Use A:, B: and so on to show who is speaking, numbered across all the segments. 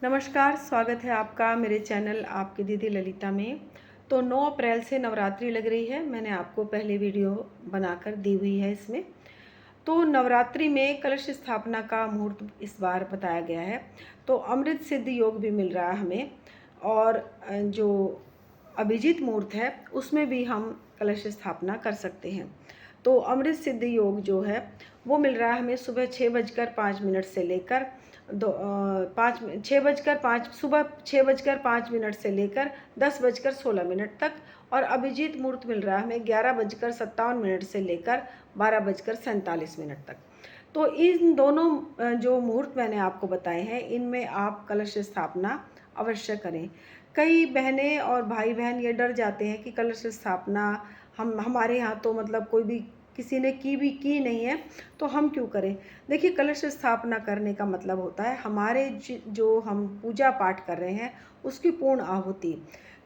A: नमस्कार, स्वागत है आपका मेरे चैनल आपकी दीदी ललिता में। तो 9 अप्रैल से नवरात्रि लग रही है। मैंने आपको पहले वीडियो बनाकर दी हुई है इसमें। तो नवरात्रि में कलश स्थापना का मुहूर्त इस बार बताया गया है। तो अमृत सिद्ध योग भी मिल रहा है हमें, और जो अभिजीत मुहूर्त है उसमें भी हम कलश स्थापना कर सकते हैं। तो अमृत सिद्ध योग जो है वो मिल रहा है हमें सुबह 6:05 से लेकर सुबह 6:05 से लेकर 10:16 तक, और अभिजीत मुहूर्त मिल रहा है हमें 11:57 से लेकर 12:47 तक। तो इन दोनों जो मुहूर्त मैंने आपको बताए हैं, इनमें आप कलश स्थापना अवश्य करें। कई बहनें और भाई बहन ये डर जाते हैं कि कलश स्थापना हमारे यहाँ तो मतलब कोई भी किसी ने की नहीं है, तो हम क्यों करें। देखिए, कलश स्थापना करने का मतलब होता है हमारे जो हम पूजा पाठ कर रहे हैं उसकी पूर्ण आहुति।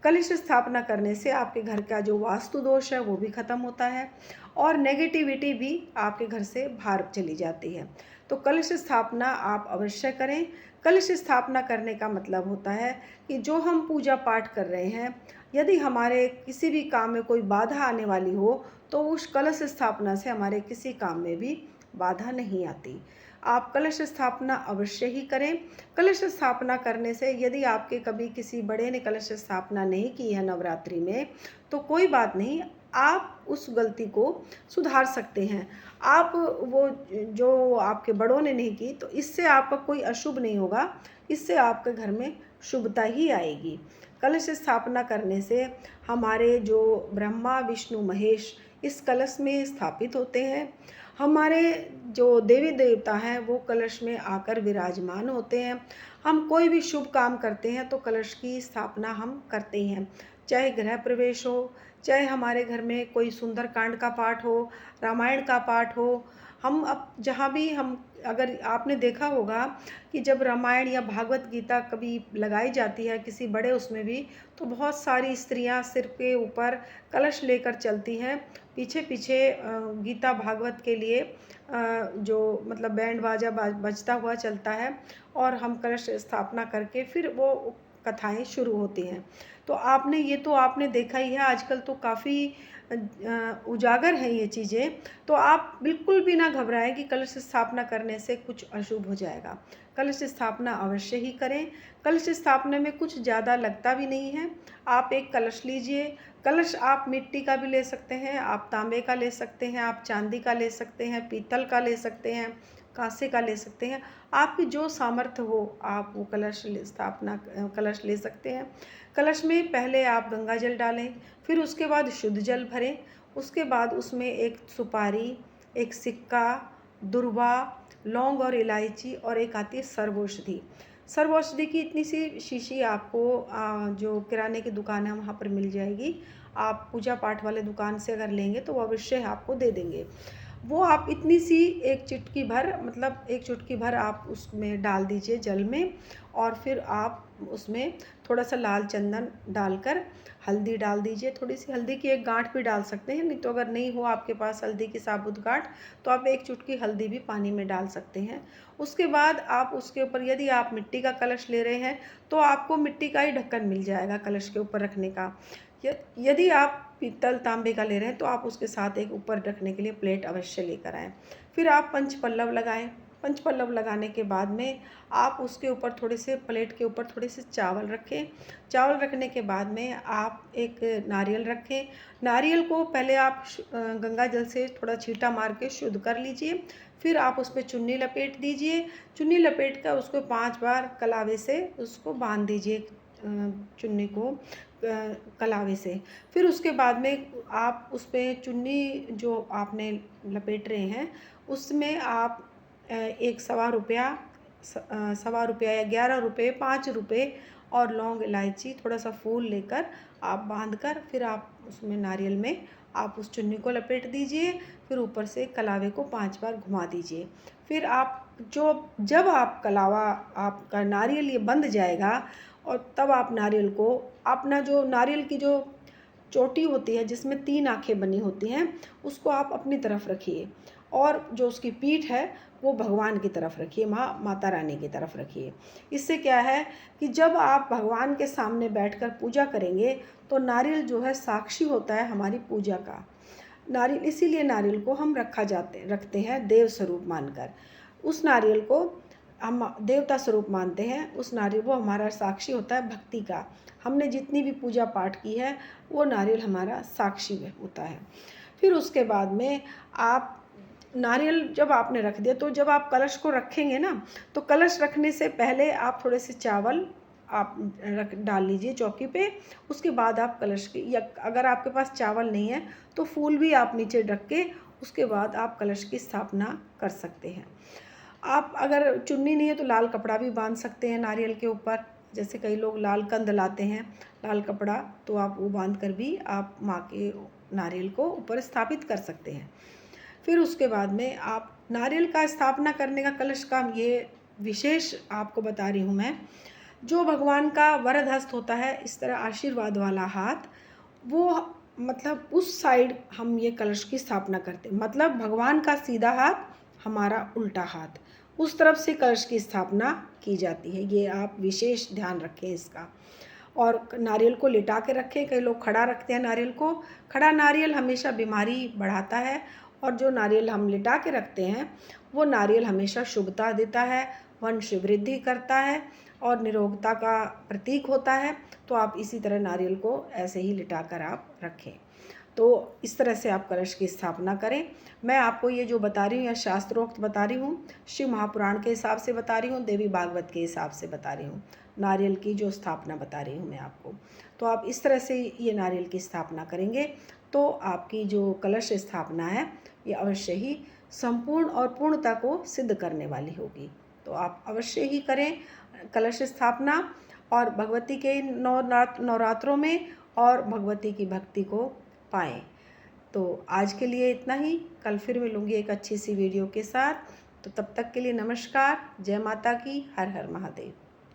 A: कलश स्थापना करने से आपके घर का जो वास्तु दोष है वो भी खत्म होता है, और नेगेटिविटी भी आपके घर से बाहर चली जाती है। तो कलश स्थापना आप अवश्य करें। कलश स्थापना करने का मतलब होता है कि जो हम पूजा पाठ कर रहे हैं, यदि हमारे किसी भी काम में कोई बाधा आने वाली हो, तो उस कलश स्थापना से हमारे किसी काम में भी बाधा नहीं आती। आप कलश स्थापना अवश्य ही करें। कलश स्थापना करने से यदि आपके कभी किसी बड़े ने कलश स्थापना नहीं की है नवरात्रि में, तो कोई बात नहीं, आप उस गलती को सुधार सकते हैं। आप वो जो आपके बड़ों ने नहीं की, तो इससे आपका कोई अशुभ नहीं होगा, इससे आपके घर में शुभता ही आएगी। कलश स्थापना करने से हमारे जो ब्रह्मा विष्णु महेश इस कलश में स्थापित होते हैं। हमारे जो देवी देवता हैं वो कलश में आकर विराजमान होते हैं। हम कोई भी शुभ काम करते हैं तो कलश की स्थापना हम करते हैं, चाहे गृह प्रवेश हो, चाहे हमारे घर में कोई सुंदरकांड का पाठ हो, रामायण का पाठ हो। हम अब जहाँ भी हम, अगर आपने देखा होगा कि जब रामायण या भागवत गीता कभी लगाई जाती है किसी बड़े उसमें भी, तो बहुत सारी स्त्रियां सिर के ऊपर कलश लेकर चलती हैं। पीछे पीछे गीता भागवत के लिए जो मतलब बैंड बाजा बजता हुआ चलता है, और हम कलश स्थापना करके फिर वो कथाएं शुरू होती हैं। तो आपने देखा ही है, आजकल तो काफ़ी उजागर हैं ये चीज़ें। तो आप बिल्कुल भी ना घबराएं कि कलश स्थापना करने से कुछ अशुभ हो जाएगा। कलश स्थापना अवश्य ही करें। कलश स्थापना में कुछ ज़्यादा लगता भी नहीं है। आप एक कलश लीजिए। कलश आप मिट्टी का भी ले सकते हैं, आप तांबे का ले सकते हैं, आप चांदी का ले सकते हैं, पीतल का ले सकते हैं, कांसे का ले सकते हैं। आपकी जो सामर्थ्य हो आप वो कलश ले सकते हैं। कलश में पहले आप गंगा जल डालें, फिर उसके बाद शुद्ध जल भरें। उसके बाद उसमें एक सुपारी, एक सिक्का, दुर्वा, लौंग और इलायची, और एक आती है सर्वौषधि। सर्वौषधि की इतनी सी शीशी आपको जो किराने की दुकान है वहाँ पर मिल जाएगी। आप पूजा पाठ वाले दुकान से अगर लेंगे तो वो अवश्य आपको दे देंगे। वो आप इतनी सी एक चुटकी भर, मतलब एक चुटकी भर आप उसमें डाल दीजिए जल में, और फिर आप उसमें थोड़ा सा लाल चंदन डालकर हल्दी डाल दीजिए। थोड़ी सी हल्दी की एक गांठ भी डाल सकते हैं, नहीं तो अगर नहीं हो आपके पास हल्दी की साबुत गांठ, तो आप एक चुटकी हल्दी भी पानी में डाल सकते हैं। उसके बाद आप उसके ऊपर, यदि आप मिट्टी का कलश ले रहे हैं तो आपको मिट्टी का ही ढक्कन मिल जाएगा कलश के ऊपर रखने का। यदि आप पीतल तांबे का ले रहे हैं तो आप उसके साथ एक ऊपर रखने के लिए प्लेट अवश्य लेकर आएँ। फिर आप पंचपल्लव लगाएं। पंचपल्लव लगाने के बाद में आप उसके ऊपर थोड़े से, प्लेट के ऊपर थोड़े से चावल रखें। चावल रखने के बाद में आप एक नारियल रखें। नारियल को पहले आप गंगा जल से थोड़ा छींटा मार के शुद्ध कर लीजिए। फिर आप उस पर चुन्नी लपेट दीजिए। चुन्नी लपेट कर उसको 5 बार कलावे से उसको बांध दीजिए, चुन्नी को कलावे से। फिर उसके बाद में आप उस पर चुन्नी जो आपने लपेट रहे हैं उसमें आप एक सवा रुपया या 11 रुपये, 5 रुपये, और लौंग इलायची थोड़ा सा फूल लेकर आप बांध कर, फिर आप उसमें नारियल में आप उस चुन्नी को लपेट दीजिए। फिर ऊपर से कलावे को 5 बार घुमा दीजिए। फिर आप जब आप कलावा, आपका नारियल ये बंध जाएगा, और तब आप नारियल को, अपना जो नारियल की जो चोटी होती है जिसमें 3 आँखें बनी होती हैं, उसको आप अपनी तरफ रखिए, और जो उसकी पीठ है वो भगवान की तरफ रखिए, माता रानी की तरफ रखिए। इससे क्या है कि जब आप भगवान के सामने बैठकर पूजा करेंगे तो नारियल जो है साक्षी होता है हमारी पूजा का। नारियल, इसीलिए नारियल को हम रखते हैं देव स्वरूप मानकर। उस नारियल को हम देवता स्वरूप मानते हैं। उस नारियल वो हमारा साक्षी होता है भक्ति का। हमने जितनी भी पूजा पाठ की है वो नारियल हमारा साक्षी होता है। फिर उसके बाद में आप नारियल जब आपने रख दिया तो जब आप कलश को रखेंगे ना, तो कलश रखने से पहले आप थोड़े से चावल आप डाल लीजिए चौकी पे। उसके बाद आप कलश की, या अगर आपके पास चावल नहीं है तो फूल भी आप नीचे रख के उसके बाद आप कलश की स्थापना कर सकते हैं। आप अगर चुन्नी नहीं है तो लाल कपड़ा भी बांध सकते हैं नारियल के ऊपर। जैसे कई लोग लाल कंद लाते हैं, लाल कपड़ा, तो आप वो बांध कर भी आप माँ के नारियल को ऊपर स्थापित कर सकते हैं। फिर उसके बाद में आप नारियल का स्थापना करने का कलश का ये विशेष आपको बता रही हूँ मैं। जो भगवान का वरद हस्त होता है, इस तरह आशीर्वाद वाला हाथ, वो मतलब उस साइड हम ये कलश की स्थापना करते हैं। मतलब भगवान का सीधा हाथ, हमारा उल्टा हाथ, उस तरफ से कलश की स्थापना की जाती है। ये आप विशेष ध्यान रखें इसका। और नारियल को लिटा के रखें। कई लोग खड़ा रखते हैं नारियल को। खड़ा नारियल हमेशा बीमारी बढ़ाता है, और जो नारियल हम लिटा के रखते हैं वो नारियल हमेशा शुभता देता है, वंश वृद्धि करता है और निरोगता का प्रतीक होता है। तो आप इसी तरह नारियल को ऐसे ही लिटा कर आप रखें। तो इस तरह से आप कलश की स्थापना करें। मैं आपको ये जो बता रही हूँ या शास्त्रोक्त बता रही हूँ, शिव महापुराण के हिसाब से बता रही हूँ, देवी भागवत के हिसाब से बता रही हूँ। नारियल की जो स्थापना बता रही हूँ मैं आपको, तो आप इस तरह से ये नारियल की स्थापना करेंगे तो आपकी जो कलश स्थापना है ये अवश्य ही संपूर्ण और पूर्णता को सिद्ध करने वाली होगी। तो आप अवश्य ही करें कलश स्थापना, और भगवती के नवरात्रों में और भगवती की भक्ति को पाएँ। तो आज के लिए इतना ही। कल फिर मिलूँगी एक अच्छी सी वीडियो के साथ। तो तब तक के लिए नमस्कार। जय माता की। हर हर महादेव।